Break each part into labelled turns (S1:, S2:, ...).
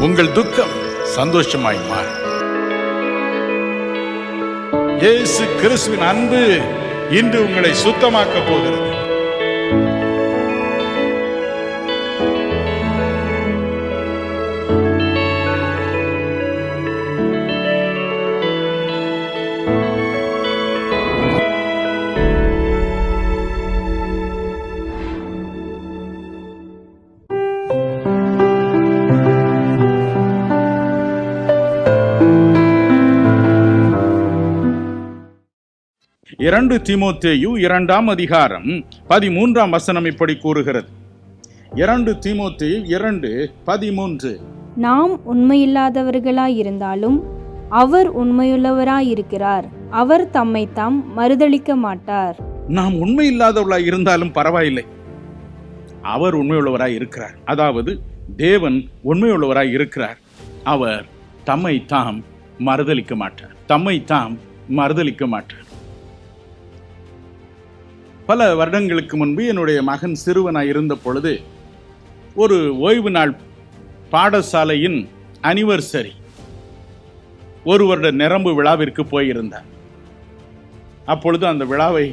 S1: உங்கள் துக்கம் சந்தோஷமாய் மாறும். இயேசு கிறிஸ்துவின் அன்பு இன்று உங்களை சுத்தமாக்க போகிறது. இரண்டு தீமோத்தேயு 2ஆம் அதிகாரம் 13ஆம் வசனம் இப்படி கூறுகிறது. 2 தீமோத்தேயு 2:13.
S2: நாம் உண்மையில்லாதவர்களாயிருந்தாலும் அவர் உண்மையுள்ளவராயிருக்கிறார். அவர் தம்மைத்தாம் மறுதலிக்க மாட்டார்.
S1: நாம் உண்மையில்லாதவர்களாய் இருந்தாலும் பரவாயில்லை, அவர் உண்மையுள்ளவராய் இருக்கிறார். அதாவது தேவன் உண்மையுள்ளவராய் இருக்கிறார். அவர் தம்மை தாம் மறுதலிக்க மாட்டார். தம்மை தாம் மறுதலிக்க மாட்டார். பல வருடங்களுக்கு முன்பு என்னுடைய மகன் சிறுவனாய் இருந்த பொழுது ஒரு ஓய்வு நாள் பாடசாலையின் அனிவர்சரி, ஒரு வருட நிரம்பு விழாவிற்கு போயிருந்தார். அப்பொழுது அந்த விழாவை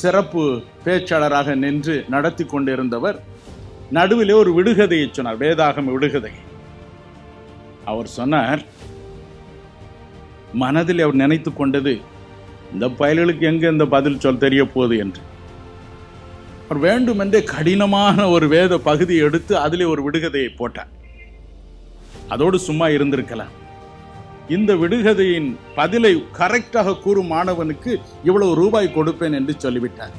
S1: சிறப்பு பேச்சாளராக நின்று நடத்தி கொண்டிருந்தவர் நடுவிலே ஒரு விடுகதையை சொன்னார், வேதாகம விடுகதை. அவர் சொன்னார், மனதில் அவர் நினைத்து கொண்டது, இந்த பயல்களுக்கு எங்க இந்த பதில் சொல் தெரிய போகுது என்று. அவர் வேண்டுமென்றே கடினமான ஒரு வேத பகுதியை எடுத்து அதிலே ஒரு விடுகதையை போட்டார். அதோடு சும்மா இருந்திருக்கலாம். இந்த விடுகதையின் பதிலை கரெக்டாக கூறும் மாணவனுக்கு இவ்வளவு ரூபாய் கொடுப்பேன் என்று சொல்லிவிட்டார்.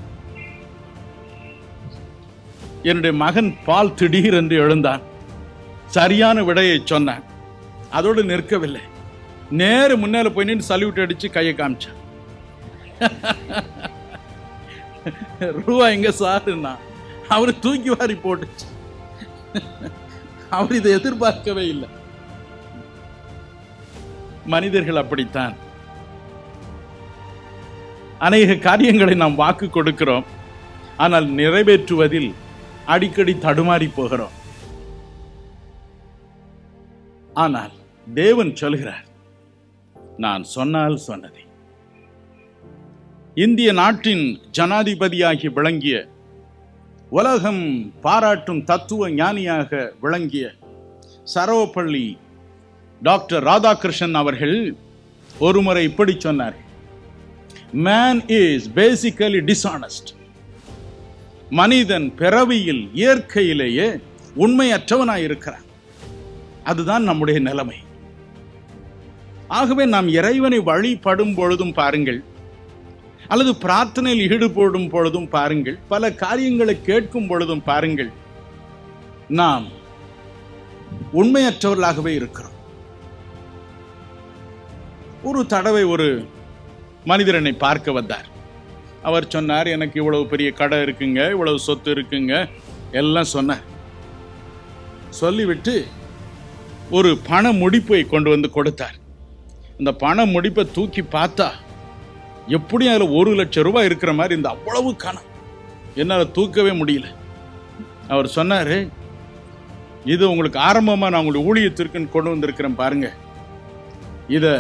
S1: என்னுடைய மகன் பால் திடீர் என்று எழுந்தான். சரியான விடையை சொன்னான். அதோடு நிற்கவில்லை, நேரு முன்னால போய் நின்று சல்யூட் அடிச்சு கையை காமிச்சான். ரூபாய் எங்க சாருன்னா அவரு தூக்கி வாரி போட்டுச்சு. அவர் இதை எதிர்பார்க்கவே இல்லை. மனிதர்கள் அப்படித்தான். அநேக காரியங்களை நாம் வாக்கு கொடுக்கிறோம், ஆனால் நிறைவேற்றுவதில் அடிக்கடி தடுமாறி போகிறோம். ஆனால் தேவன் சொல்கிறார், நான் சொன்னால் சொன்னதை. இந்திய நாட்டின் ஜனாதிபதியாகி விளங்கிய, உலகம் பாராட்டும் தத்துவ ஞானியாக விளங்கிய சரவப்பள்ளி டாக்டர் ராதாகிருஷ்ணன் அவர்கள் ஒருமுறை இப்படி சொன்னார், மேன் இஸ் பேசிக்கலி டிஸ்ஆனஸ்ட். மனிதன் பிறவியில் இயற்கையிலேயே உண்மையற்றவனாயிருக்கிறான். அதுதான் நம்முடைய நிலைமை. ஆகவே நாம் இறைவனை வழிபடும் பொழுதும் பாருங்கள், அல்லது பிரார்த்தனையில் ஈடுபடும் பொழுதும் பாருங்கள், பல காரியங்களை கேட்கும் பொழுதும் பாருங்கள், நாம் உண்மையற்றவர்களாகவே இருக்கிறோம். ஒரு தடவை ஒரு மனிதர் என்னை பார்க்க வந்தார். அவர் சொன்னார், எனக்கு இவ்வளவு பெரிய கடை இருக்குங்க, இவ்வளவு சொத்து இருக்குங்க, எல்லாம் சொன்னார். சொல்லிவிட்டு ஒரு பண முடிப்பை கொண்டு வந்து கொடுத்தார். இந்த பண முடிப்பை தூக்கி பார்த்தா எப்படியும் அதில் 1 லட்சம் ரூபாய் இருக்கிற மாதிரி இந்த அவ்வளவு கணம் என்னால் தூக்கவே முடியல. அவர் சொன்னார், இது உங்களுக்கு ஆரம்பமாக நான் உங்களுக்கு ஊழியத்திற்குன்னு கொண்டு வந்திருக்கிறேன் பாருங்க, இதை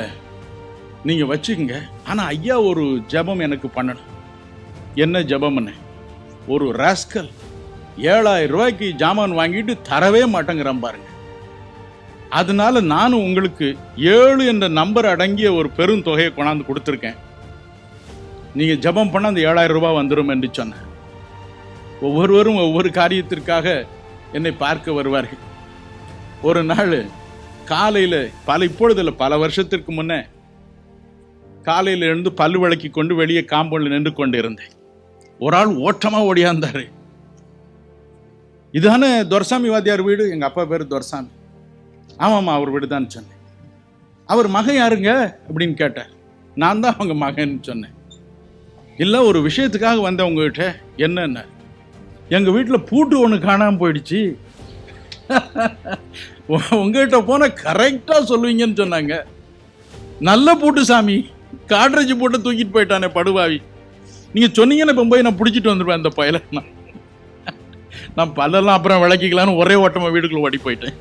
S1: நீங்கள் வச்சுக்கங்க. ஆனால் ஐயா ஒரு ஜெபம் எனக்கு பண்ணணும். என்ன ஜெபம்னு? ஒரு ராஸ்கல் 7000 ரூபாய்க்கு ஜாமான் வாங்கிட்டு தரவே மாட்டேங்கிறான் பாருங்க. அதனால நானும் உங்களுக்கு 7 என்ற நம்பர் அடங்கிய ஒரு பெரும் தொகையை கொண்டாந்து கொடுத்துருக்கேன். நீங்க ஜெபம் பண்ண அந்த 7000 ரூபாய் வந்துடும் என்று சொன்ன. ஒவ்வொருவரும் ஒவ்வொரு காரியத்திற்காக என்னை பார்க்க வருவார்கள். ஒரு நாள் காலையில் இப்பொழுதுல பல வருஷத்திற்கு முன்னே காலையில் எழுந்து பல்லு விளக்கி கொண்டு வெளியே காம்பவுண்டில் நின்று கொண்டு இருந்தேன். ஒரு ஆள் ஓட்டமா ஓடியாந்தாரு. இதுதானே துரசாமி வாத்தியார் வீடு? எங்க அப்பா பேரு துரசாமி. ஆமாம்மா, அவர் வீடு தான் சொன்னேன். அவர் மகன் யாருங்க அப்படின்னு கேட்டார். நான் தான் அவங்க மகன் சொன்னேன். இல்லை, ஒரு விஷயத்துக்காக வந்தேன் உங்ககிட்ட. என்னென்ன? எங்கள் வீட்டில் பூட்டு ஒன்று காணாமல் போயிடுச்சு. உங்ககிட்ட போனால் கரெக்டாக சொல்லுவீங்கன்னு சொன்னாங்க. நல்ல பூட்டு சாமி, காட்ரேஜ் போட்டு தூக்கிட்டு போயிட்டானே படுவாவி. நீங்கள் சொன்னீங்கன்னா இப்போ போய் நான் பிடிச்சிட்டு வந்துடுவேன் அந்த பயலை. நான் பல்லெல்லாம் அப்புறம் விளக்கிக்கலான்னு ஒரே ஓட்டமாக வீடுக்குள்ள ஓடி போயிட்டேன்.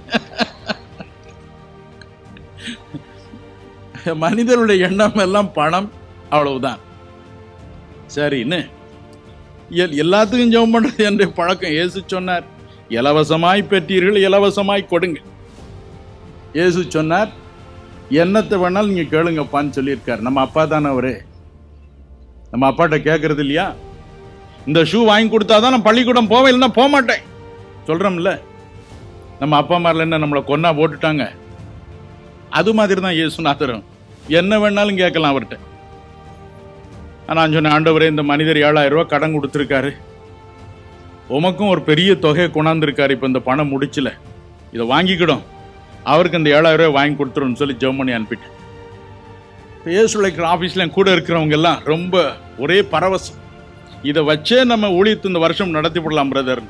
S1: மனிதனுடைய எண்ணம் எல்லாம் பணம், அவ்வளவுதான். சரின்னு எல்லாத்துக்கும் ஜெபம் பண்றது என்ற பழக்கம். இயேசு சொன்னார், இலவசமாய் பெற்றீர்கள், இலவசமாய் கொடுங்க. இயேசு சொன்னார், என்னத்தை வேணாலும் நீங்க கேளுங்கப்பான்னு சொல்லியிருக்காரு. நம்ம அப்பா தானே அவரு. நம்ம அப்பாட்ட கேட்கறது இல்லையா? இந்த ஷூ வாங்கி கொடுத்தாதான் நான் பள்ளிக்கூடம் போவேன், இல்லைன்னா போக மாட்டேன் சொல்றோம்ல. நம்ம அப்பா மாதிரில என்ன நம்மளை கொன்னா போட்டுட்டாங்க? அது மாதிரி தான் இயேசுநாதரும். என்ன வேணாலும் கேட்கலாம் அவர்கிட்ட. நான் சொன்னேன், ஆண்டவரே, இந்த மனிதர் 7,000 ரூபாய் கடன் கொடுத்துருக்காரு, உமக்கும் ஒரு பெரிய தொகையை கொண்டாந்துருக்காரு, இப்போ இந்த பணம் முடிச்சல, இதை வாங்கிக்கிடும், அவருக்கு இந்த 7,000 ரூபாய் வாங்கி கொடுத்துருன்னு சொல்லி ஜெபம் பண்ணி அனுப்பிட்டேன். இயேசுலைக்கிற ஆஃபீஸில் கூட இருக்கிறவங்க எல்லாம் ரொம்ப ஒரே பரவசம். இதை வச்சே நம்ம ஊழியத்து இந்த வருஷம் நடத்தி விடலாம் பிரதர்.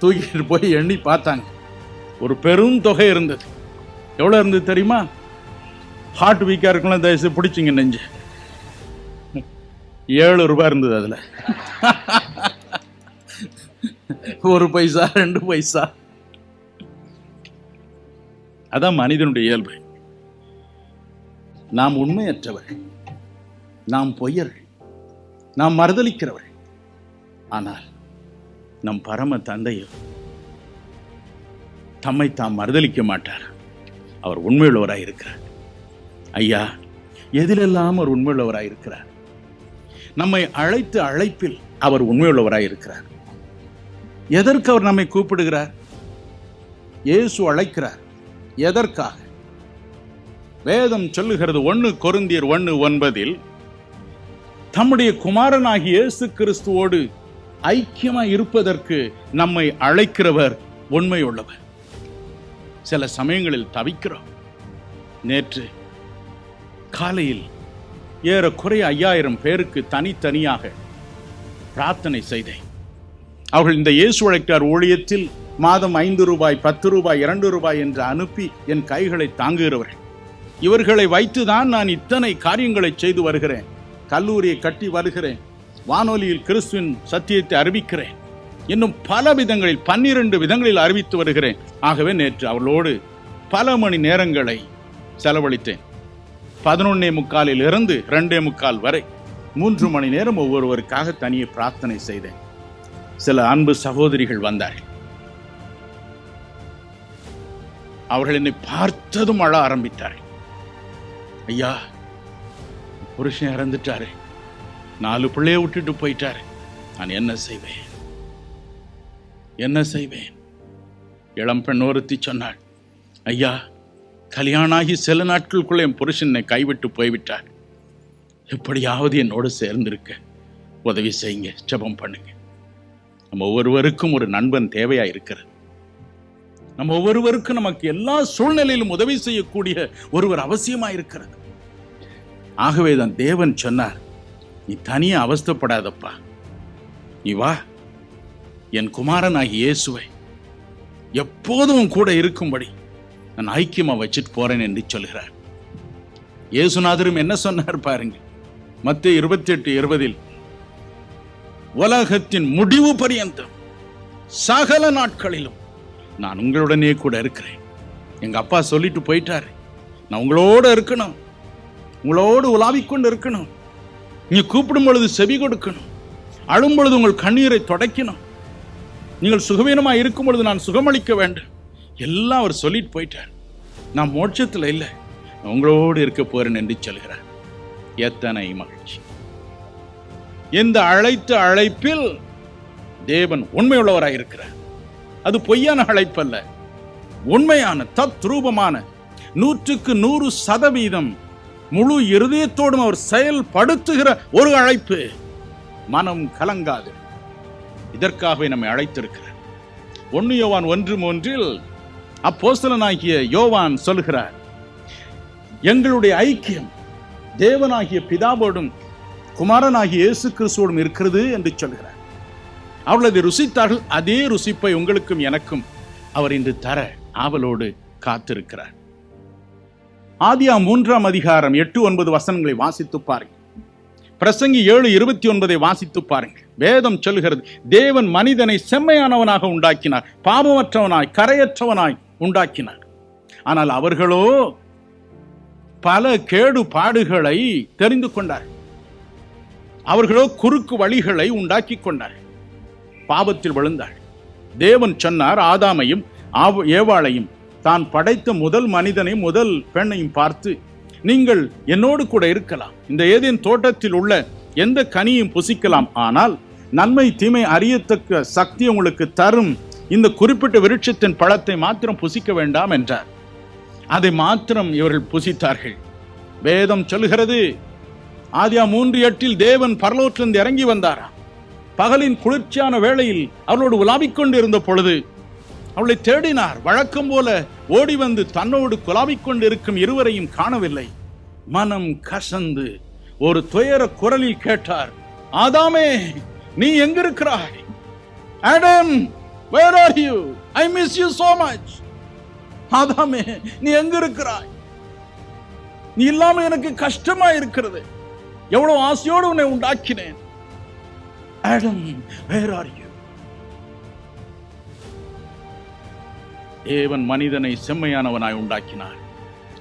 S1: தூக்கிட்டு போய் எண்ணி பார்த்தாங்க, ஒரு பெரும் தொகை இருந்தது. எவ்வளோ இருந்தது தெரியுமா? ஹார்ட் வீக்காக இருக்கலாம், தயவுசெய்து பிடிச்சிங்க நெஞ்சு. 7 ரூபாய் இருந்தது. அதில் 1 பைசா 2 பைசா. அதான் மனிதனுடைய இயல்பு. நாம் உண்மையற்றவர்கள், நாம் பொய்யர்கள், நாம் மறுதலிக்கிறவர்கள். ஆனால் நம் பரம தந்தையோ தம்மை தாம் மறுதலிக்க மாட்டார். அவர் உண்மையுள்ளவராய் இருக்கிறார். ஐயா, எதிலெல்லாம் அவர் உண்மையுள்ளவராய் இருக்கிறார். நம்மை அழைத்த அழைப்பில் அவர் உண்மையுள்ளவராய் இருக்கிறார். எதற்கு அவர் நம்மை கூப்பிடுகிறார்? இயேசு அழைக்கிறார். எதற்காக? வேதம் சொல்லுகிறது 1 கொரிந்தியர் 1:9 தம்முடைய குமாரனாகிய இயேசு கிறிஸ்துவோடு ஐக்கியமாய் இருப்பதற்கு நம்மை அழைக்கிறவர் உண்மையுள்ளவர். சில சமயங்களில் தவிக்கிறோம். நேற்று காலையில் ஏறக்குறைய 5000 பேருக்கு தனித்தனியாக பிரார்த்தனை செய்தேன். அவர்கள் இந்த இயேசு அழைக்கிறார் ஊழியத்தில் மாதம் 5 ரூபாய், 10 ரூபாய், 2 ரூபாய் என்று அனுப்பி என் கைகளை தாங்குகிறவர்கள். இவர்களை வைத்துதான் நான் இத்தனை காரியங்களை செய்து வருகிறேன். கல்லூரியை கட்டி வருகிறேன், வானொலியில் கிறிஸ்துவின் சத்தியத்தை அறிவிக்கிறேன், இன்னும் பல விதங்களில் 12 விதங்களில் அறிவித்து வருகிறேன். ஆகவே நேற்று அவர்களோடு பல மணி நேரங்களை செலவழித்தேன். 11:45 இருந்து 2:45 வரை 3 மணி நேரம் ஒவ்வொருவருக்காக தனியே பிரார்த்தனை செய்தேன். சில அன்பு சகோதரிகள் வந்தார்கள். அவர்கள் என்னை பார்த்ததும் அழ ஆரம்பித்தார்கள். ஐயா, புருஷன் இறந்துட்டாரு, 4 பிள்ளைய விட்டுட்டு போயிட்டாரு, நான் என்ன செய்வேன், என்ன செய்வேன்? இளம் பெண் ஒருத்தி சொன்னாள், ஐயா, கல்யாணம் ஆகி சில நாட்களுக்குள்ள என் புருஷனை கைவிட்டு போய்விட்டார், எப்படியாவது என்னோடு சேர்ந்திருக்க உதவி செய்யுங்க, ஜெபம் பண்ணுங்க. நம்ம ஒவ்வொருவருக்கும் ஒரு நண்பன் தேவையா இருக்கிறது. நம்ம ஒவ்வொருவருக்கும் நமக்கு எல்லா சூழ்நிலையிலும் உதவி செய்யக்கூடிய ஒருவர் அவசியமா இருக்கிறது. ஆகவேதான் தேவன் சொன்னார், நீ தனியா அவஸ்தைப்படாதப்பா, நீ வா, என் குமாரனாகிய இயேசுவை எப்போதும் கூட இருக்கும்படி நான் ஐக்கியமா வச்சுட்டு போறேன் என்று சொல்கிறார். இயேசுநாதரும் என்ன சொன்னார் பாருங்க, மத்தேயு 28:20 உலகத்தின் முடிவு பரியந்தம் சகல நாட்களிலும் நான் உங்களுடனே கூட இருக்கிறேன். எங்க அப்பா சொல்லிட்டு போயிட்டாரு, நான் உங்களோட இருக்கணும், உங்களோடு உலாவிக்கொண்டு இருக்கணும். நீங்க கூப்பிடும் பொழுது செவி கொடுக்கணும், அழும் பொழுது உங்கள் கண்ணீரை துடைக்கணும், நீங்கள் சுகவீனமா இருக்கும் பொழுது நான் சுகமளிக்க வேண்டும். எல்லாம் அவர் சொல்லிட்டு போயிட்டார். நான் மோட்சத்தில் இல்லை, நான் உங்களோடு இருக்க போறேன் என்று சொல்கிறார். எத்தனை மகிழ்ச்சி! இந்த அழைத்த அழைப்பில் தேவன் உண்மையுள்ளவராய் இருக்கிறார். அது பொய்யான அழைப்பல்ல, உண்மையான தத்ரூபமான 100% முழு இருதயத்தோடும் அவர் செயல்படுத்துகிற ஒரு அழைப்பு. மனம் கலங்காது. இதற்காகவே நம்மை அழைத்திருக்கிறார். 1 யோவான் 1:3 அப்போஸ்தலனாகிய யோவான் சொல்கிறார், எங்களுடைய ஐக்கியம் தேவனாகிய பிதாவோடும் குமாரனாகிய இயேசு கிறிஸ்துவோடும் இருக்கிறது என்று சொல்கிறார். அவர்கள் அதை ருசித்தார்கள். அதே ருசிப்பை உங்களுக்கும் எனக்கும் அவர் இன்று தர ஆவலோடு காத்திருக்கிறார். ஆதியாகமம் 3ஆம் அதிகாரம் 8-9 வசனங்களை வாசித்து பாருங்கள். பிரசங்கி 7:29 வாசித்து பாருங்கள். வேதம் சொல்கிறது, தேவன் மனிதனை செம்மையானவனாக உண்டாக்கினார், பாவமற்றவனாய் கரையற்றவனாய் உண்டாக்கினார். ஆனால் அவர்களோ பல கேடு பாடுகளை தெரிந்து கொண்டார். அவர்களோ குறுக்கு வழிகளை உண்டாக்கி கொண்டார். பாவத்தில் விழுந்தாள். தேவன் சொன்னார், ஆதாமையும் ஏவாளையும் தான் படைத்த முதல் மனிதனை முதல் பெண்ணையும் பார்த்து, நீங்கள் என்னோடு கூட இருக்கலாம், இந்த ஏதேன் தோட்டத்தில் உள்ள எந்த கனியும் புசிக்கலாம், ஆனால் நன்மை தீமை அறியத்தக்க சக்தி உங்களுக்கு தரும் இந்த குறிப்பிட்ட விருட்சத்தின் பழத்தை மாத்திரம் புசிக்க வேண்டாம் என்றார். அதை மாத்திரம் இவர்கள் புசித்தார்கள். வேதம் சொல்கிறது, ஆதியாகமம் 3:8 தேவன் பரலோகத்திலிருந்து இறங்கி வந்தாரா. பகலின் குளிர்ச்சியான வேளையில் அவளோடு உலாவிக் கொண்டு இருந்த பொழுது அவளை தேடினார். வழக்கம் போல ஓடி வந்து தன்னோடு குலாவிக் கொண்டு இருக்கும் இருவரையும் காணவில்லை. மனம் கசந்து ஒரு துயர குரலில் கேட்டார், ஆதாமே, நீ எங்கிருக்கிறாய்? Adam, where are you? I miss you so much. ஆதாமே, நீ எங்க இருக்கிறாய்? நீ இல்லாம எனக்கு கஷ்டமா இருக்கிறது. எவ்வளவு ஆசையோடு உன்னை உண்டாக்கினேன். Adam, where are you? தேவன் மனிதனை செம்மையானவனாய் உண்டாக்கினார்.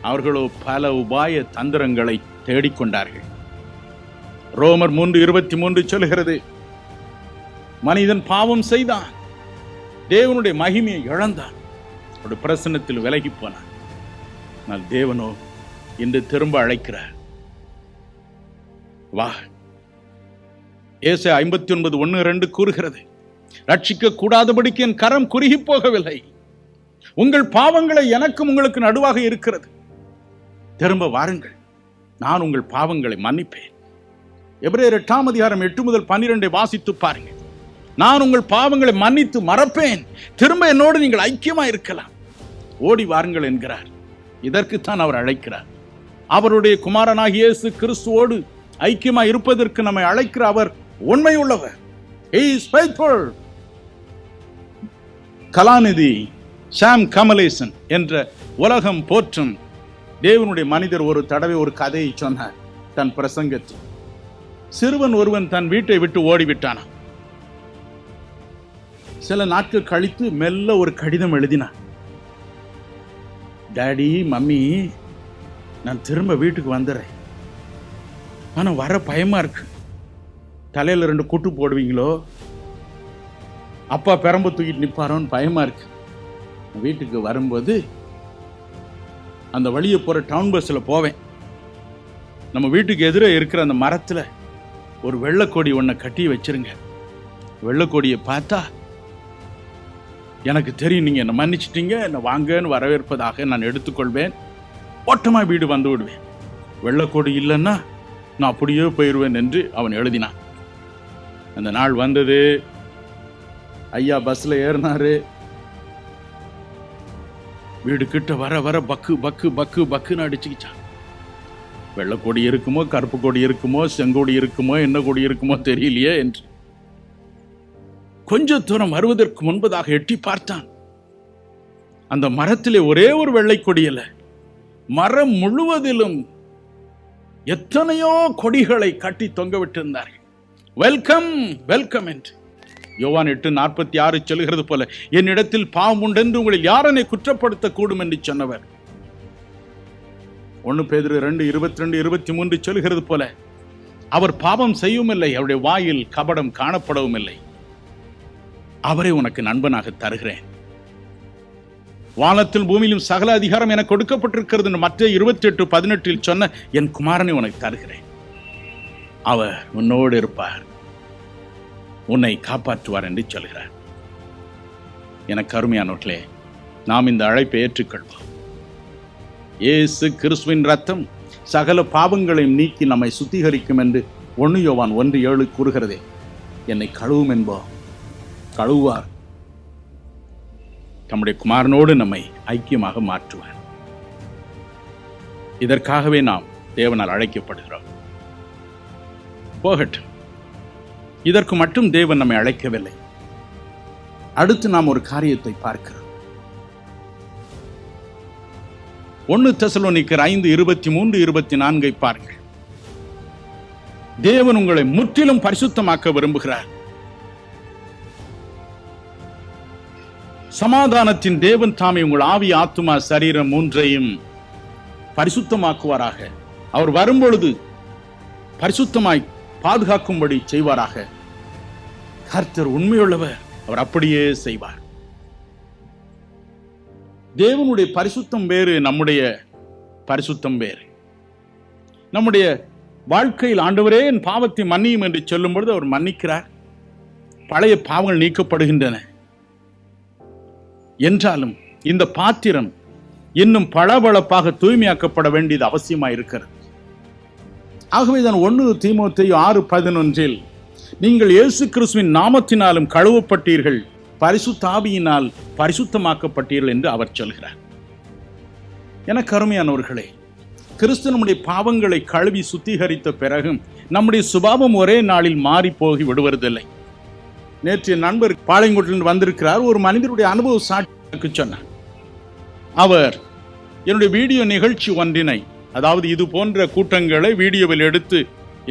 S1: அவர்களோ பல உபாய தந்திரங்களை தேடிக்கொண்டார்கள். ரோமர் 3:23 சொல்கிறது, மனிதன் பாவம் செய்தான், தேவனுடைய மகிமையை இழந்தான், அவருடைய பிரசன்னத்தில் விலகி போனான். ஆனால் தேவனோ இன்று திரும்ப அழைக்கிறார், வா. ஏசாயா 59:1-2 கூறுகிறது, ரட்சிக்க கூடாதபடிக்கு என் கரம் குறுகி போகவில்லை, உங்கள் பாவங்களை எனக்கும் உங்களுக்கு நடுவாக இருக்கிறது, திரும்ப வாருங்கள், நான் உங்கள் பாவங்களை மன்னிப்பேன். எபிரேயர் 8:8-12 வாசித்து பாருங்கள். நான் உங்கள் பாவங்களை மன்னித்து மறப்பேன், திரும்ப என்னோடு நீங்கள் ஐக்கியமா இருக்கலாம், ஓடி வாருங்கள் என்கிறார். இதற்குத்தான் அவர் அழைக்கிறார். அவருடைய குமாரனாகிய இயேசு கிறிஸ்துவோடு ஐக்கியமா இருப்பதற்கு நம்மை அழைக்கிற அவர் உண்மை உள்ளவர். He is faithful. கலாநிதி சாம் கமலேசன் என்ற உலகம் போற்றும் தேவனுடைய மனிதர் ஒரு தடவை ஒரு கதையை சொன்னார் தன் பிரசங்கத்தில். சிறுவன் ஒருவன் தன் வீட்டை விட்டு ஓடிவிட்டானா. சில நாட்கள் கழித்து மெல்ல ஒரு கடிதம் எழுதினான். டாடி, மம்மி, நான் திரும்ப வீட்டுக்கு வந்துடுறேன், ஆனா வர பயமா இருக்கு. தலையில 2 கூட்டு போடுவீங்களோ, அப்பா பெரம்பு தூக்கிட்டு நிப்பாரோன்னு பயமா இருக்கு. வீட்டுக்கு வரும்போது அந்த வழியை போற டவுன் பஸ்ல போவேன். நம்ம வீட்டுக்கு எதிரே இருக்கிற அந்த மரத்துல ஒரு வெள்ளைக்கொடி ஒன்றை கட்டி வச்சிருங்க. வெள்ளைக்கொடியை பார்த்தா எனக்கு தெரியும் நீங்க என்ன மன்னிச்சிட்டீங்க, என்ன வாங்கன்னு வரவேற்பதாக நான் எடுத்துக்கொள்வேன். ஓட்டமா வீடு வந்து விடுவேன். வெள்ளைக்கொடி இல்லைன்னா நான் அப்படியே போயிடுவேன் என்று அவன் எழுதினான். அந்த நாள் வந்தது. ஐயா பஸ்ல ஏறினாரு. வீடு கிட்ட வர வர பக்கு பக்கு பக்கு பக்குன்னு அடிச்சுக்கிச்சான். வெள்ளைக்கொடி இருக்குமோ, கருப்பு கொடி இருக்குமோ, செங்கொடி இருக்குமோ, என்ன கொடி இருக்குமோ தெரியலையே என்று கொஞ்ச தூரம் வருவதற்கு முன்பதாக எட்டி பார்த்தான். அந்த மரத்திலே ஒரே ஒரு வெள்ளைக்கொடி அல்ல, மரம் முழுவதிலும் எத்தனையோ கொடிகளை கட்டி தொங்க விட்டிருந்தார்கள். வெல்கம் வெல்கம் என்று. யோவான் 8:46 சொல்கிறது போல, என்னிடத்தில் பாவம் உண்டென்று உங்களில் யார் என்னை குற்றப்படுத்த கூடும் என்று சொன்னவர். 1 பேதுரு 2:22-23 சொல்கிறது போல, அவர் பாவம் செய்யவும் இல்லை, அவருடைய வாயில் கபடம் காணப்படவும் இல்லை, அவரை உனக்கு நண்பனாக தருகிறேன். வானத்தில் பூமியிலும் சகல அதிகாரம் எனக்கு கொடுக்கப்பட்டிருக்கிறது என்று மத்தேயு 28:18 சொன்ன என் குமாரனை உனக்கு தருகிறேன். அவர் உன்னோடு இருப்பார், உன்னை காப்பாற்றுவார் என்று சொல்கிறார். எனக்கு அருமையானவர்களே, நாம் இந்த அழைப்பை ஏற்றுக்கொள்வோம். இயேசு கிறிஸ்துவின் ரத்தம் சகல பாவங்களையும் நீக்கி நம்மை சுத்திகரிக்கும் என்று 1 யோவான் 1:7 கூறுகிறதே. என்னை கழுவும் என்போம், கழுவார். தம்முடைய குமாரனோடு நம்மை ஐக்கியமாக மாற்றுவார். இதற்காகவே நாம் தேவனால் அழைக்கப்படுகிறோம். போகட்டும், இதற்கு மட்டும் தேவன் நம்மை அழைக்கவில்லை. அடுத்து நாம் ஒரு காரியத்தை பார்க்கிறோம். 1 தெசலோனிக்கர் 5:23-24 பாருங்கள். தேவன் உங்களை முற்றிலும் பரிசுத்தமாக்க விரும்புகிறார். சமாதானத்தின் தேவன் தாமே உங்கள் ஆவி, ஆத்துமா, சரீரம் 3ஐயும் பரிசுத்தமாக்குவாராக. அவர் வரும்பொழுது பரிசுத்தமாய் பாதுகாக்கும்படி செய்வாராக. கர்த்தர் உண்மையுள்ளவர், அவர் அப்படியே செய்வார். தேவனுடைய பரிசுத்தம் வேறு, நம்முடைய பரிசுத்தம் வேறு. நம்முடைய வாழ்க்கையில் ஆண்டவரே என் பாவத்தை மன்னியும் என்று சொல்லும் பொழுது அவர் மன்னிக்கிறார், பழைய பாவங்கள் நீக்கப்படுகின்றன. என்றாலும் இந்த பாத்திரம் இன்னும் பளபளப்பாக தூய்மையாக்கப்பட வேண்டியது அவசியமாக இருக்கிறது. ஆகவேதான் 1 தீமோத்தேயு 6:11 நீங்கள் இயேசு கிறிஸ்துவின் நாமத்தினாலும் கழுவப்பட்டீர்கள், பரிசுத்த ஆவியினால் பரிசுத்தமாக்கப்பட்டீர்கள் என்று அவர் சொல்கிறார். எனக்கு அருமையானவர்களே, கிறிஸ்து நம்முடைய பாவங்களை கழுவி சுத்திகரித்த பிறகும் நம்முடைய சுபாவம் ஒரே நாளில் மாறி போகி விடுவதில்லை. நேற்று நண்பர் பாளையங்கோட்டில் வந்திருக்கிறார். ஒரு மனிதருடைய அனுபவ சாட்சி சொன்னார். அவர் என்னுடைய வீடியோ நிகழ்ச்சி ஒன்றினை, அதாவது இது போன்ற கூட்டங்களை வீடியோவில் எடுத்து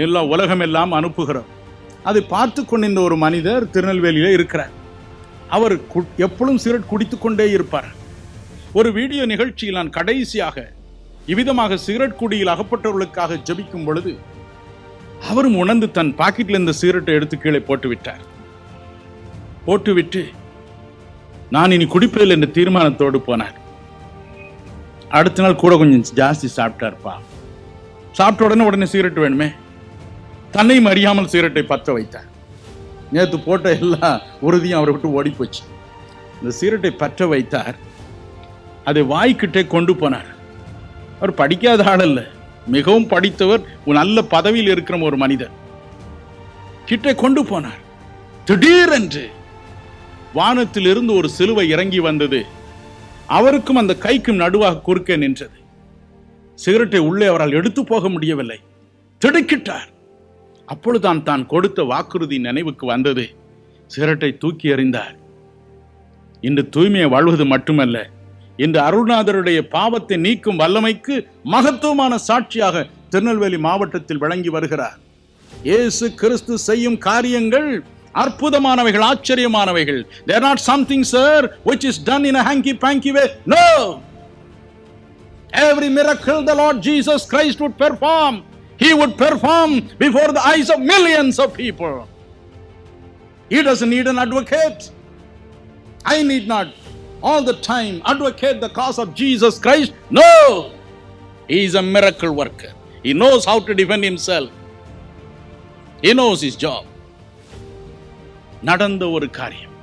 S1: எல்லா உலகமெல்லாம் அனுப்புகிறோம். அதை பார்த்து கொண்டிருந்த ஒரு மனிதர் திருநெல்வேலியிலே இருக்கிறார். அவர் எப்பொழுதும் சிகரெட் குடித்துக் கொண்டே இருப்பார். ஒரு வீடியோ நிகழ்ச்சியில் நான் கடைசியாக இவ்விதமாக சிகரெட் குடியில் அகப்பட்டவர்களுக்காக ஜெபிக்கும் பொழுது அவரும் உணர்ந்து தன் பாக்கெட்டில் இருந்த சிகரெட்டை எடுத்து கீழே போட்டுவிட்டு நான் இனி குடிப்பதில்லை என்ற தீர்மானத்தோடு போனார். அடுத்த நாள் கூட கொஞ்சம் ஜாஸ்தி சாப்பிட்டார்ப்பா. சாப்பிட்ட உடனே சிகரெட் வேணுமே, தன்னையும் அறியாமல் சிகரெட்டை பற்ற வைத்தார். நேற்று போட்ட எல்லா உறுதியும் அவரை விட்டு ஓடி போச்சு. இந்த சிகரெட்டை பற்ற வைத்தார். அதை வாய்க்கிட்டே கொண்டு போனார். அவர் படிக்காத ஆள் அல்ல, மிகவும் படித்தவர், நல்ல பதவியில் இருக்கிற ஒரு மனிதர். கிட்டே கொண்டு போனார். திடீரென்று வானத்தில் இருந்து ஒரு சிலுவை இறங்கி வந்தது. அவருக்கும் அந்த கைக்கும் நடுவாக குறுக்கே நின்றது. சிகரெட்டை உள்ளே அவரால் எடுத்து போக முடியவில்லை. திடுக்கிட்டார். அப்பொழுதுதான் தான் கொடுத்த வாக்குறுதி நினைவுக்கு வந்தது. சிகரெட்டை தூக்கி எறிந்தார். இன்று தூய்மையை வாழ்வது மட்டுமல்ல, இன்று அருள்நாதருடைய பாவத்தை நீக்கும் வல்லமைக்கு மகத்துவமான சாட்சியாக திருநெல்வேலி மாவட்டத்தில் விளங்கி வருகிறார். இயேசு கிறிஸ்து செய்யும் காரியங்கள் அற்புதமானவைகள், ஆச்சரியமானவைகள். They are not something, sir, which is done in a hanky-panky way. No! Every miracle the Lord Jesus Christ would perform, He would perform before the eyes of millions of people. He doesn't need an advocate. I need not all the time advocate the cause of Jesus Christ. No! He is a miracle worker. He knows how to defend himself. He knows his job. நடந்த ஒரு காரியம்.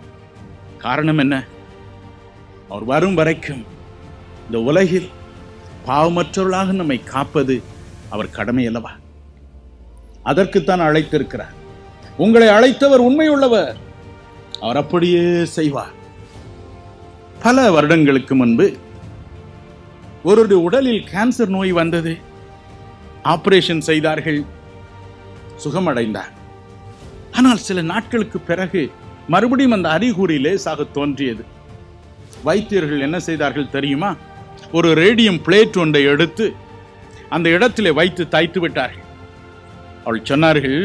S1: காரணம் என்ன? அவர் வரும் வரைக்கும் இந்த உலகில் பாவமற்றவர்களாக நம்மை காப்பது அவர் கடமை அல்லவா? அதற்குத்தான் அழைத்திருக்கிறார். உங்களை அழைத்தவர் உண்மையுள்ளவர், அவர் அப்படியே செய்வார். பல வருடங்களுக்கு முன்பு ஒருவருடைய உடலில் கேன்சர் நோய் வந்தது. ஆபரேஷன் செய்தார்கள், சுகமடைந்தார். ஆனால் சில நாட்களுக்கு பிறகு மறுபடியும் அந்த அறிகுறி லேசாக தோன்றியது. வைத்தியர்கள் என்ன செய்தார்கள் தெரியுமா? ஒரு ரேடியம் பிளேட் ஒன்றை எடுத்து அந்த இடத்திலே வைத்து தைத்து விட்டார்கள். அவள் சொன்னார்கள்,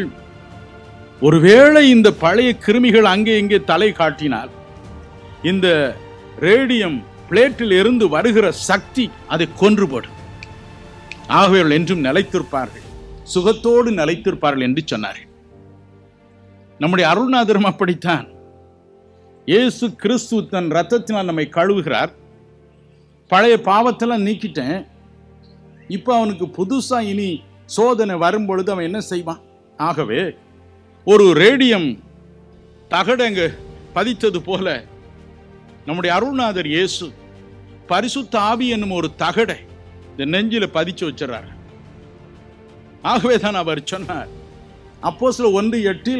S1: ஒருவேளை இந்த பழைய கிருமிகள் அங்கே இங்கே தலை காட்டினால் இந்த ரேடியம் பிளேட்டில் இருந்து வருகிற சக்தி அதை கொன்றுபடும். ஆகவே அவர்கள் என்றும் நிலைத்திருப்பார்கள், சுகத்தோடு நிலைத்திருப்பார்கள் என்று சொன்னார்கள். நம்முடைய அருள்நாதரும் அப்படித்தான். இயேசு கிறிஸ்து தன் ரத்தத்தினால் நம்மை கழுவுகிறார். பழைய பாவத்தெல்லாம் நீக்கிட்டேன், இப்ப அவனுக்கு புதுசா இனி சோதனை வரும்பொழுது அவன் என்ன செய்வான்? ஆகவே ஒரு ரேடியம் தகடங்க பதித்தது போல நம்முடைய அருள்நாதர் இயேசு பரிசுத்த ஆவி என்னும் ஒரு தகடை இந்த நெஞ்சில பதிச்சு வச்சிடறார். ஆகவேதான் அவர் சொன்னார், அப்போஸ்தலர் 1:8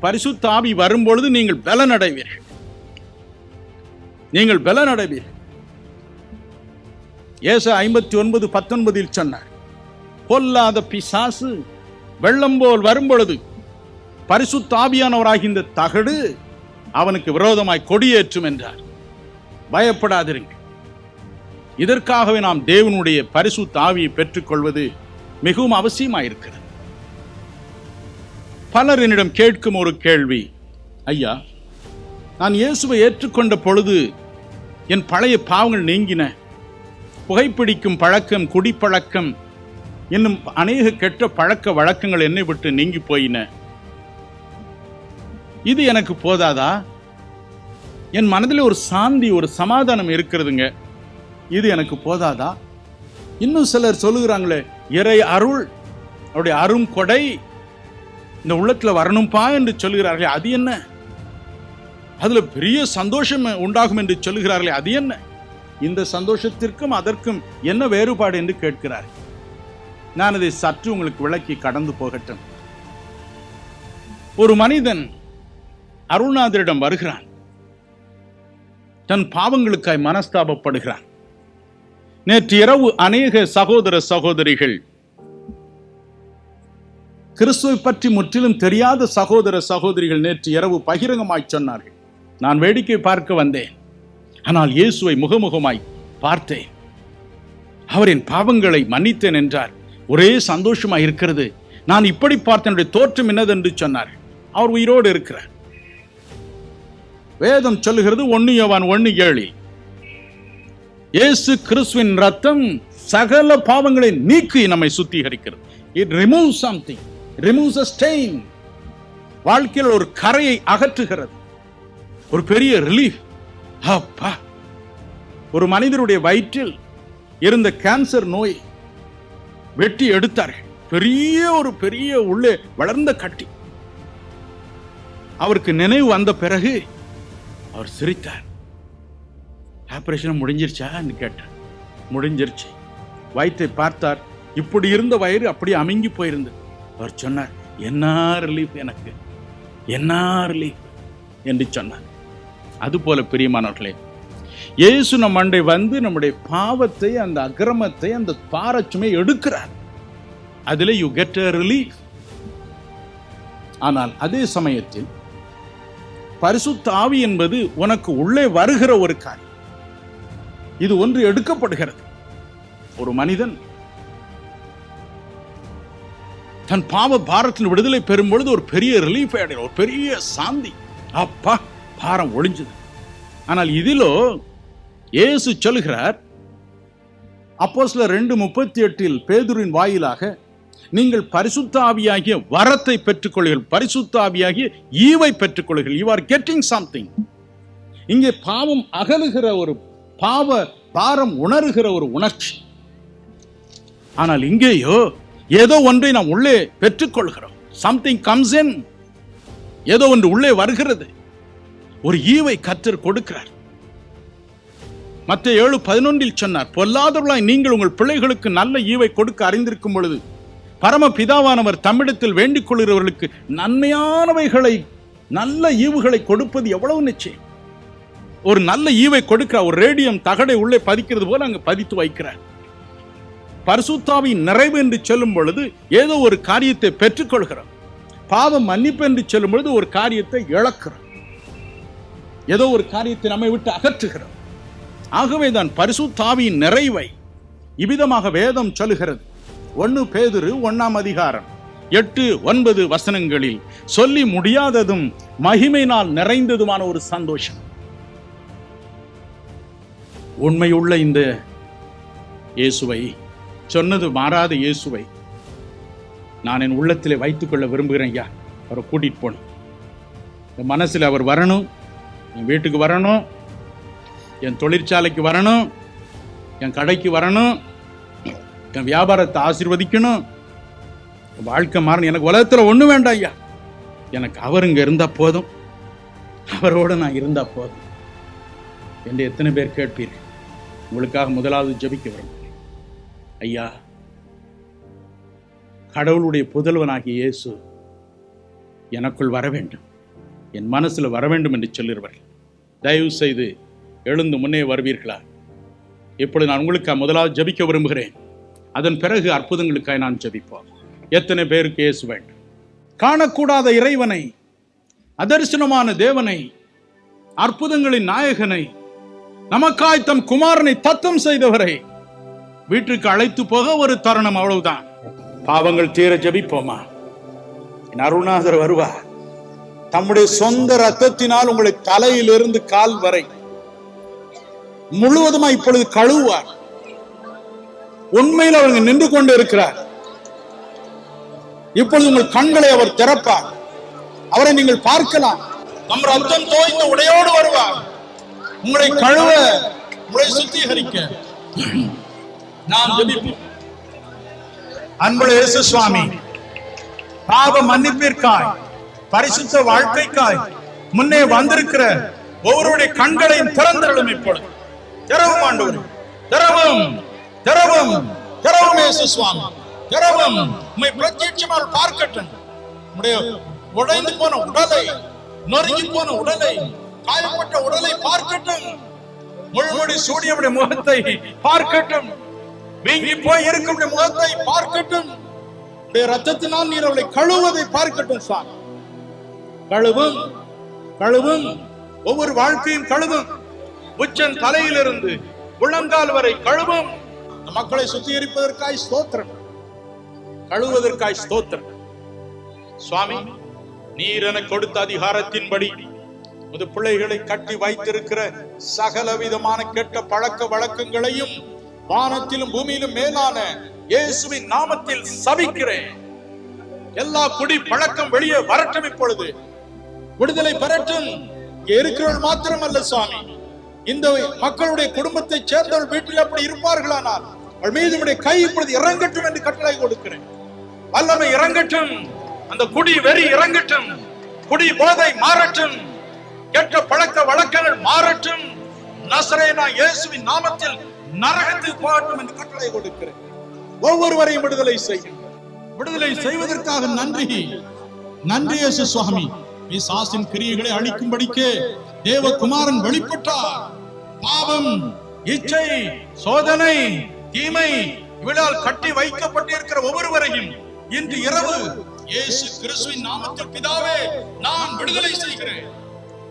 S1: பரிசுத்த ஆவி வரும்பொழுது நீங்கள் பலனடைவீர்கள், நீங்கள் பலனடைவீர்கள். ஏசாயா 59:19 சொன்னார், பொல்லாத பிசாசு வெள்ளம் போல் வரும்பொழுது பரிசுத்த ஆவியானவராகிய இந்த தகடு அவனுக்கு விரோதமாய் கொடியேற்றும் என்றார். பயப்படாதிருங்கள். இதற்காகவே நாம் தேவனுடைய பரிசுத்த ஆவியை பெற்றுக்கொள்வது மிகவும் அவசியமாயிருக்கிறது. பலர் என்னிடம் கேட்கும் ஒரு கேள்வி, ஐயா, நான் இயேசுவை ஏற்றுக்கொண்ட பொழுது என் பழைய பாவங்கள் நீங்கின, புகைப்பிடிக்கும் பழக்கம், குடிப்பழக்கம், இன்னும் அநேக கெட்ட பழக்க வழக்கங்கள் என்னை விட்டு நீங்கி போயின. இது எனக்கு போதாதா? என் மனதில் ஒரு சாந்தி, ஒரு சமாதானம் இருக்கிறதுங்க. இது எனக்கு போதாதா? இன்னும் சிலர் சொல்லுகிறாங்களே, இறை அருள், அவருடைய அரும் கொடை இந்த உள்ளத்துல வரணும்பா என்று சொல்லுகிறார்களே, அது என்ன? அதுல பெரிய சந்தோஷம் உண்டாகும் என்று சொல்லுகிறார்களே, அது என்ன? இந்த சந்தோஷத்திற்கும் அதற்கும் என்ன வேறுபாடு என்று கேட்கிறார். நான் அதை சற்று உங்களுக்கு விளக்கி கடந்து போகட்டும். ஒரு மனிதன் அருள்நாதரிடம் வருகிறான். தன் பாவங்களுக்காய் மனஸ்தாபப்படுகிறான். நேற்று இரவு அநேக சகோதர சகோதரிகள், கிறிஸ்துவை பற்றி முற்றிலும் தெரியாத சகோதர சகோதரிகள் நேற்று இரவு பகிரங்கமாய் சொன்னார்கள், நான் வேடிக்கை பார்க்க வந்தேன், ஆனால் இயேசுவை முகமுகமாய் பார்த்தேன், அவரின் பாவங்களை மன்னித்தேன் என்றார், ஒரே சந்தோஷமாய் இருக்கிறது, நான் இப்படி பார்த்தேன், தோற்றம் என்னது என்று சொன்னார். அவர் உயிரோடு இருக்கிறார். வேதம் சொல்லுகிறது 1 யோவான் 1:7, இயேசு கிறிஸ்துவின் ரத்தம் சகல பாவங்களை நீக்கி நம்மை சுத்திகரிக்கிறது. It removes something, removes a stain. வாழ்க்கையில் ஒரு கரையை அகற்றுகிறது. ஒரு பெரிய ரிலீஃப். அப்பா, ஒரு மனிதருடைய வயிற்றில் இருந்த கேன்சர் நோய் வெட்டி எடுத்தார்கள். பெரிய உள்ளே வளர்ந்த கட்டி. அவருக்கு நினைவு வந்த பிறகு அவர் சிரித்தார். ஆபரேஷன் முடிஞ்சிருச்சான்னு கேட்டார். முடிஞ்சிருச்சு. வயிற்றை பார்த்தார். இப்படி இருந்த வயிறு அப்படி அமுங்கி போயிருந்தது. அவர் சொன்னார், என்ன ரிலீஃப், எனக்கு என்ன ரிலீஃப் என்று சொன்னார். அதுபோல பிரியமானவர்களே, இயேசு நம் அண்டை வந்து நம்முடைய பாவத்தை, அந்த அக்கிரமத்தை, அந்த பாரச்சுமை எடுக்கிறார். அதிலே யூ கெட் a relief. ஆனால் அதே சமயத்தில் பரிசுத்த ஆவி என்பது உனக்கு உள்ளே வருகிற ஒரு காரியம். இது ஒன்று எடுக்கப்படுகிறது. ஒரு மனிதன் தன் பாவ பாரத்தில் விடுதலை பெறும் பொழுது ஒரு பெரிய ரிலீஃப் அடையும், ஒரு பெரிய சாந்தி. அப்பா, பாரம் ஒழிஞ்சது. ஆனால் இதிலோ இயேசு சொல்கிறார், அப்போஸ்தலர் 2:38 பேதுருவின் வாயிலாக, நீங்கள் பரிசுத்த ஆவியாகிய வரத்தை பெற்றுக்கொள்ளுங்கள், பரிசுத்த ஆவியாகிய ஈவை பெற்றுக்கொள்ளுங்கள். You are getting something. இங்கே பாவம் அகலுகிற ஒரு பாவ பாரம் உணர்கிற ஒரு உணர்ச்சி. ஆனால் இங்கேயோ ஏதோ ஒன்றை நாம் உள்ளே பெற்றுக்கொள்கிறோம். Something comes in. ஏதோ ஒன்று உள்ளே வருகிறது. ஒரு ஈவை கர்த்தர் கொடுக்கிறார். மத்தேயு 7:11 சொன்னார், பொல்லாதவர்களாய் நீங்கள் உங்கள் பிள்ளைகளுக்கு நல்ல ஈவை கொடுக்க அறிந்திருக்கும் பொழுது பரம பிதாவானவர் தம்மிடத்தில் வேண்டிக் கொள்கிறவர்களுக்கு நன்மையானவைகளை, நல்ல ஈவுகளை கொடுப்பது எவ்வளவு நிச்சயம். ஒரு நல்ல ஈவை கொடுக்கிறார். ஒரு ரேடியம் தகடை உள்ளே பதிக்கிறது போல அங்கு பதித்து வைக்கிறார். பரிசுத்தாவின் நிறைவு என்று சொல்லும் பொழுது ஏதோ ஒரு காரியத்தை பெற்றுக்கொள்கிறோம். பாவம் மன்னிப்பு என்று சொல்லும் பொழுது ஒரு காரியத்தை இழக்கிறோம். ஏதோ ஒரு காரியத்தை நம்மை விட்டு அகற்றுகிறோம். ஆகவேதான் பரிசுத்தாவின் நிறைவை இவ்விதமாக வேதம் சொல்லுகிறது. 1 பேதுரு 1:8-9 வசனங்களில் சொல்லி முடியாததும் மகிமையினால் நிறைந்ததுமான ஒரு சந்தோஷம். உண்மையுள்ள இந்த இயேசுவை, சொன்னது மாறாத இயேசுவை நான் என் உள்ளத்திலே வைத்துக் கொள்ள விரும்புகிறேன். ஐயா, அவரை கூட்டிட்டு போகணும். என் மனசில் அவர் வரணும். என் வீட்டுக்கு வரணும், என் தொழிற்சாலைக்கு வரணும், என் கடைக்கு வரணும், என் வியாபாரத்தை ஆசீர்வதிக்கணும், வாழ்க்கை மாறணும். எனக்கு உலகத்தில் ஒண்ணு வேண்டாம் ஐயா, எனக்கு அவர் இங்க இருந்தா போதும், அவரோட நான் இருந்தா போதும் என்று எத்தனை பேர் கேட்பீர்கள்? உங்களுக்காக முதலாவது ஜெபிக்க விரும்புகிறேன். ஐயா, கடவுளுடைய புதல்வனாகிய இயேசு எனக்குள் வர வேண்டும், என் மனசுல வர வேண்டும் என்று சொல்லுகிறவர்கள் தயவு செய்து எழுந்து முன்னே வருவீர்களா? இப்பொழுது நான் உங்களுக்காக முதலாவது ஜெபிக்க விரும்புகிறேன். அதன் பிறகு அற்புதங்களுக்காக நான் ஜெபிப்போம். எத்தனை பேருக்கு இயேசு வேண்டும்? காணக்கூடாத இறைவனை, அதர்சனமான தேவனை, அற்புதங்களின் நாயகனை, நமக்காய் தம் குமாரனை தத்தம் செய்தவரை வீட்டுக்கு அழைத்து போக ஒரு தருணம், அவ்வளவுதான். பாவங்கள் தீர ஜெபிப்போமா? என் அருள்நாதர் வருவார். தம்முடைய சொந்த ரத்தத்தினால் உங்களை தலையிலிருந்து கால் வரை முழுவதுமா இப்பொழுது கழுவுவார். உண்மையில் அவங்க நின்று கொண்டு இருக்கிறார். இப்பொழுது உங்கள் கண்களை அவர் திறப்பார். அவரை நீங்கள் பார்க்கலாம். நம் ரத்தம் தோய்ந்த உடையோடு வருவார். உங்களை கழுவ, உங்களை சுத்திகரிக்க நாம் ஜெபிப்போம். அன்புள்ள இயேசு சுவாமி, பாவ மன்னிப்பிற்காய், பரிசுத்த வாழ்க்கைக்காய் முன்னே வந்திருக்கிற ஒவ்வொருடைய கண்களையும் திறந்தருளும். இப்பொழுது திறவும் ஆண்டவரே, திறவும் திறவும் திறவும் இயேசு சுவாமி, திறவும். உம்மை பிரத்யட்சமாக பார்க்கட்டும். உம்முடைய உடைந்து போன உடலை, நொறுங்கி போன உடலை, காயப்பட்ட உடலை பார்க்கட்டும். முள்முடி சூடியவுடைய முகத்தை பார்க்கட்டும். வீங்கி போய் இருக்கும் முகத்தை பார்க்கட்டும். ரத்தத்தினால் நீர் அவளை கழுவதை பார்க்கட்டும். சாமி, கழுவும் கழுவும், ஒவ்வொரு வாழ்க்கையும் கழுவும். உச்சன் தலையிலிருந்து உள்ளங்கால் வரை கழுவும். மக்களை சுத்திகரிப்பதற்காய் ஸ்தோத்திரம், கழுவதற்காய் ஸ்தோத்திரம். சுவாமி, நீர் எனக்கு கொடுத்த அதிகாரத்தின்படி உமது பிள்ளைகளை கட்டி வைத்திருக்கிற சகல விதமான கெட்ட பழக்க வழக்கங்களையும் வானத்திலும் பூமியிலும் மேலான இயேசுவின் நாமத்தில் சபிக்கிறேன். எல்லா குடி பழக்கம் வெளியே வரட்டும். இப்பொழுது விடுதலை பெறட்டும். இருக்கிறவர்கள் மாத்திரம் அல்ல சுவாமி, இந்த மக்களுடைய குடும்பத்தை சேர்ந்தவர்கள் வீட்டில் அப்படி இருப்பார்களானால் அவள் மீது கை இப்பொழுது இறங்கட்டும் என்று கட்டளை கொடுக்கிறேன். வல்லமை இறங்கட்டும். அந்த குடி வெறி இறங்கட்டும். குடி போதை மாறட்டும். கெட்ட பழக்க வழக்கங்கள் மாறட்டும். நசரேனா இயேசுவின் நாமத்தில் நரகத்துக்கு போகட்டும் என்று கட்டளை கொடுக்கிறேன். ஒவ்வொருவரையும் விடுதலை செய்யும். விடுதலை செய்வதற்காக நன்றி. நன்றி இயேசு சுவாமி. பிசாசின் கிரியைகளை அழிக்கும்படிக்கு தேவகுமாரன் வெளிப்பட்டார். பாவம், இச்சை, சோதனை, தீமை இவளால் கட்டி வைக்கப்பட்டிருக்கிற ஒவ்வொருவரையும் இன்று இரவு இயேசு கிறிஸ்துவின் நாமத்தில் பிதாவே நான் விடுதலை செய்கிறேன்.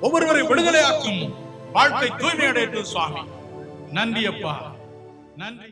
S1: ஒவ்வொருவரை விடுதலையாக்கும் வாழ்க்கை தூய்மையடையட்டும் சுவாமி. நன்றி அப்பா, நன்றி.